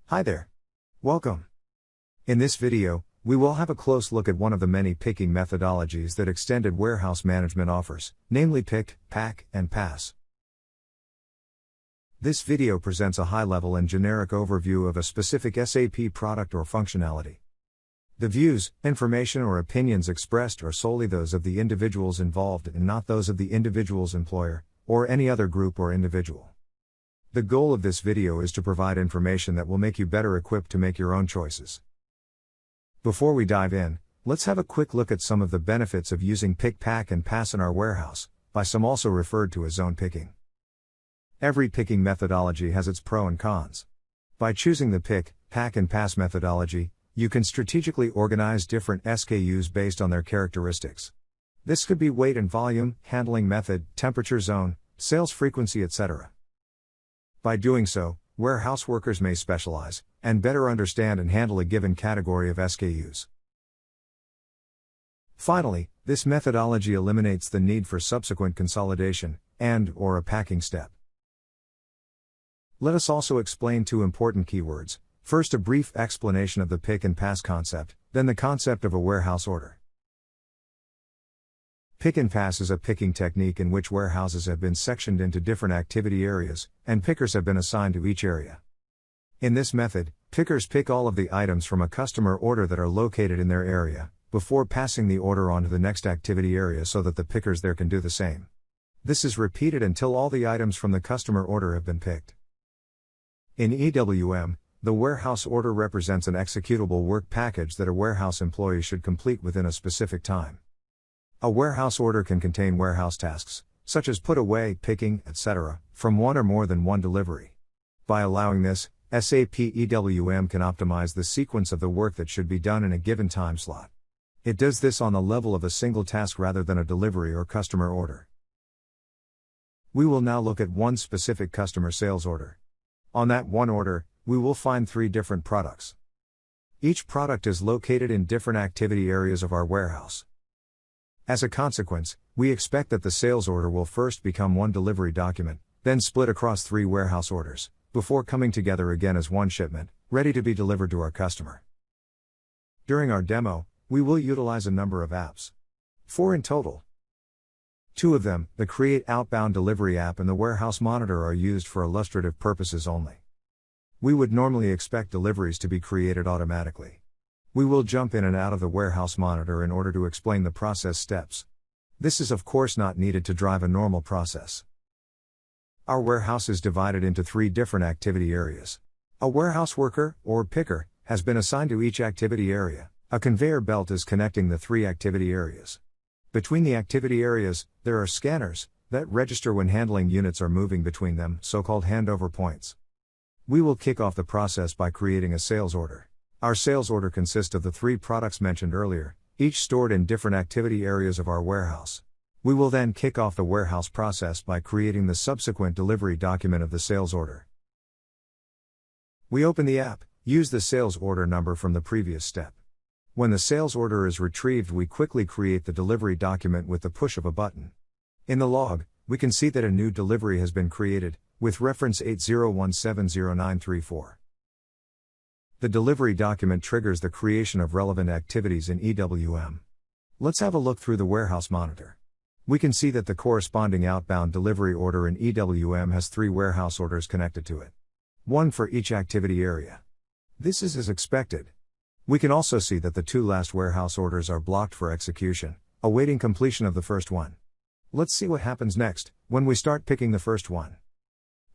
Hi there. Welcome. In this video, we will have a close look at one of the many picking methodologies that extended warehouse management offers, namely pick, pack, and pass. This video presents a high-level and generic overview of a specific SAP product or functionality. The views, information, or opinions expressed are solely those of the individuals involved and not those of the individual's employer, or any other group or individual. The goal of this video is to provide information that will make you better equipped to make your own choices. Before we dive in, let's have a quick look at some of the benefits of using pick, pack, and pass in our warehouse, by some also referred to as zone picking. Every picking methodology has its pros and cons. By choosing the pick, pack, and pass methodology, you can strategically organize different SKUs based on their characteristics. This could be weight and volume, handling method, temperature zone, sales frequency, etc. By doing so, warehouse workers may specialize, and better understand and handle a given category of SKUs. Finally, this methodology eliminates the need for subsequent consolidation, or a packing step. Let us also explain two important keywords. First, a brief explanation of the pick and pass concept, then the concept of a warehouse order. Pick and pass is a picking technique in which warehouses have been sectioned into different activity areas, and pickers have been assigned to each area. In this method, pickers pick all of the items from a customer order that are located in their area, before passing the order on to the next activity area so that the pickers there can do the same. This is repeated until all the items from the customer order have been picked. In EWM, the warehouse order represents an executable work package that a warehouse employee should complete within a specific time. A warehouse order can contain warehouse tasks, such as put away, picking, etc., from one or more than one delivery. By allowing this, SAP EWM can optimize the sequence of the work that should be done in a given time slot. It does this on the level of a single task rather than a delivery or customer order. We will now look at one specific customer sales order. On that one order, we will find 3 different products. Each product is located in different activity areas of our warehouse. As a consequence, we expect that the sales order will first become one delivery document, then split across 3 warehouse orders, before coming together again as one shipment, ready to be delivered to our customer. During our demo, we will utilize a number of apps. 4 in total. 2 of them, the Create Outbound Delivery app and the Warehouse Monitor, are used for illustrative purposes only. We would normally expect deliveries to be created automatically. We will jump in and out of the Warehouse Monitor in order to explain the process steps. This is of course not needed to drive a normal process. Our warehouse is divided into 3 different activity areas. A warehouse worker, or picker, has been assigned to each activity area. A conveyor belt is connecting the 3 activity areas. Between the activity areas, there are scanners that register when handling units are moving between them, so-called handover points. We will kick off the process by creating a sales order. Our sales order consists of the 3 products mentioned earlier, each stored in different activity areas of our warehouse. We will then kick off the warehouse process by creating the subsequent delivery document of the sales order. We open the app, use the sales order number from the previous step. When the sales order is retrieved, we quickly create the delivery document with the push of a button. In the log, we can see that a new delivery has been created, with reference 80170934. The delivery document triggers the creation of relevant activities in EWM. Let's have a look through the Warehouse Monitor. We can see that the corresponding outbound delivery order in EWM has 3 warehouse orders connected to it. 1 for each activity area. This is as expected. We can also see that the 2 last warehouse orders are blocked for execution, awaiting completion of the first one. Let's see what happens next, when we start picking the first one.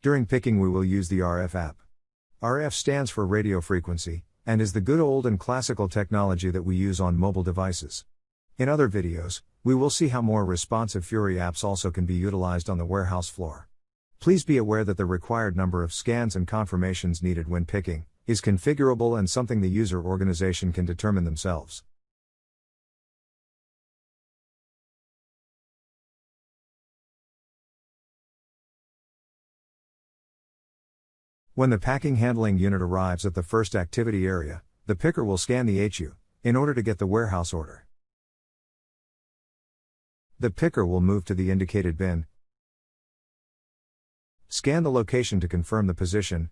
During picking we will use the RF app. RF stands for radio frequency, and is the good old and classical technology that we use on mobile devices. In other videos, we will see how more responsive Fury apps also can be utilized on the warehouse floor. Please be aware that the required number of scans and confirmations needed when picking is configurable and something the user organization can determine themselves. When the packing handling unit arrives at the first activity area, the picker will scan the HU in order to get the warehouse order. The picker will move to the indicated bin, scan the location to confirm the position,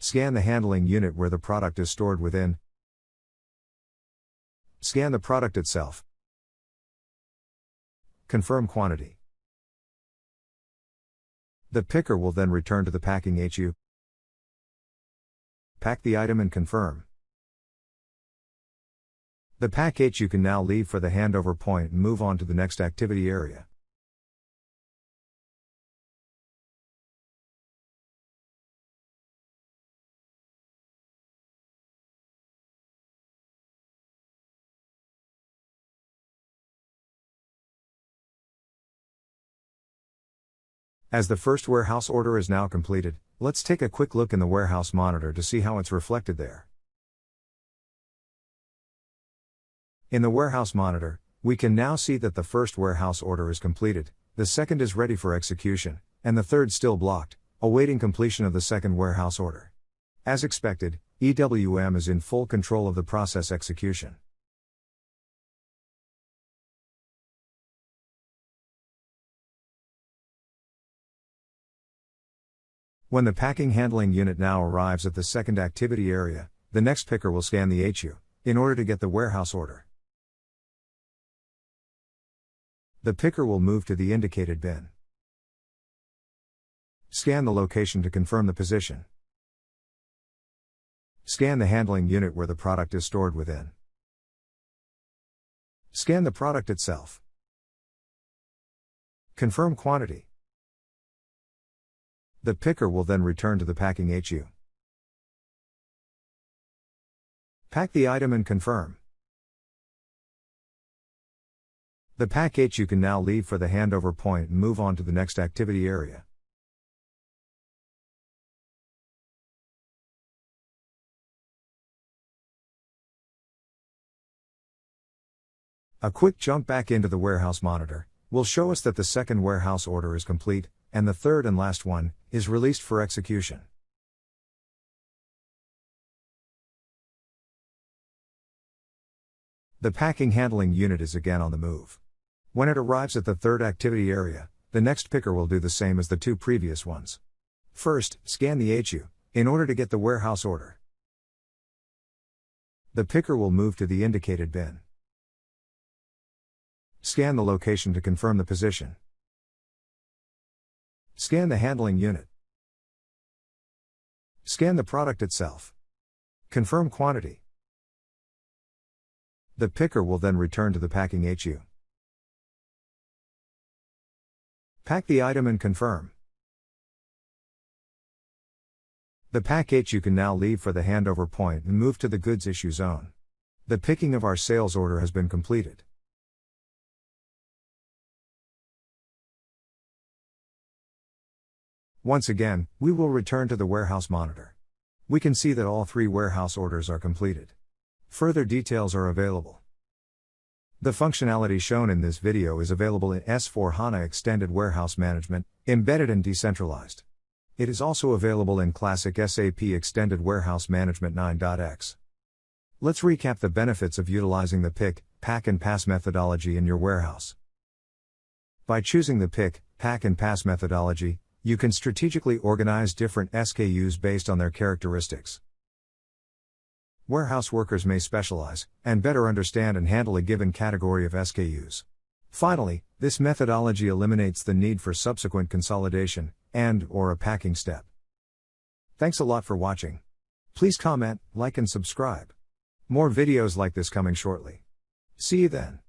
Scan the handling unit where the product is stored within. Scan the product itself. Confirm quantity. The picker will then return to the packing HU. Pack the item and confirm. The pack HU can now leave for the handover point and move on to the next activity area. As the first warehouse order is now completed, let's take a quick look in the warehouse monitor to see how it's reflected there. In the warehouse monitor, we can now see that the first warehouse order is completed, the second is ready for execution, and the third still blocked, awaiting completion of the second warehouse order. As expected, EWM is in full control of the process execution. When the packing handling unit now arrives at the second activity area, the next picker will scan the HU, in order to get the warehouse order. The picker will move to the indicated bin. Scan the location to confirm the position. Scan the handling unit where the product is stored within. Scan the product itself. Confirm quantity. The picker will then return to the packing HU. Pack the item and confirm. The pack HU can now leave for the handover point and move on to the next activity area. A quick jump back into the warehouse monitor will show us that the second warehouse order is complete, and the third and last one is released for execution. The packing handling unit is again on the move. When it arrives at the third activity area, the next picker will do the same as the two previous ones. First, scan the HU, in order to get the warehouse order. The picker will move to the indicated bin. Scan the location to confirm the position. Scan the handling unit. Scan the product itself. Confirm quantity. The picker will then return to the packing HU. Pack the item and confirm. The pack HU can now leave for the handover point and move to the goods issue zone. The picking of our sales order has been completed. Once again, we will return to the warehouse monitor. We can see that all three warehouse orders are completed. Further details are available. The functionality shown in this video is available in S/4HANA Extended Warehouse Management, embedded and decentralized. It is also available in classic SAP Extended Warehouse Management 9.x. Let's recap the benefits of utilizing the pick, pack and pass methodology in your warehouse. By choosing the pick, pack and pass methodology, you can strategically organize different SKUs based on their characteristics. Warehouse workers may specialize, and better understand and handle a given category of SKUs. Finally, this methodology eliminates the need for subsequent consolidation, and/or a packing step. Thanks a lot for watching. Please comment, like and subscribe. More videos like this coming shortly. See you then.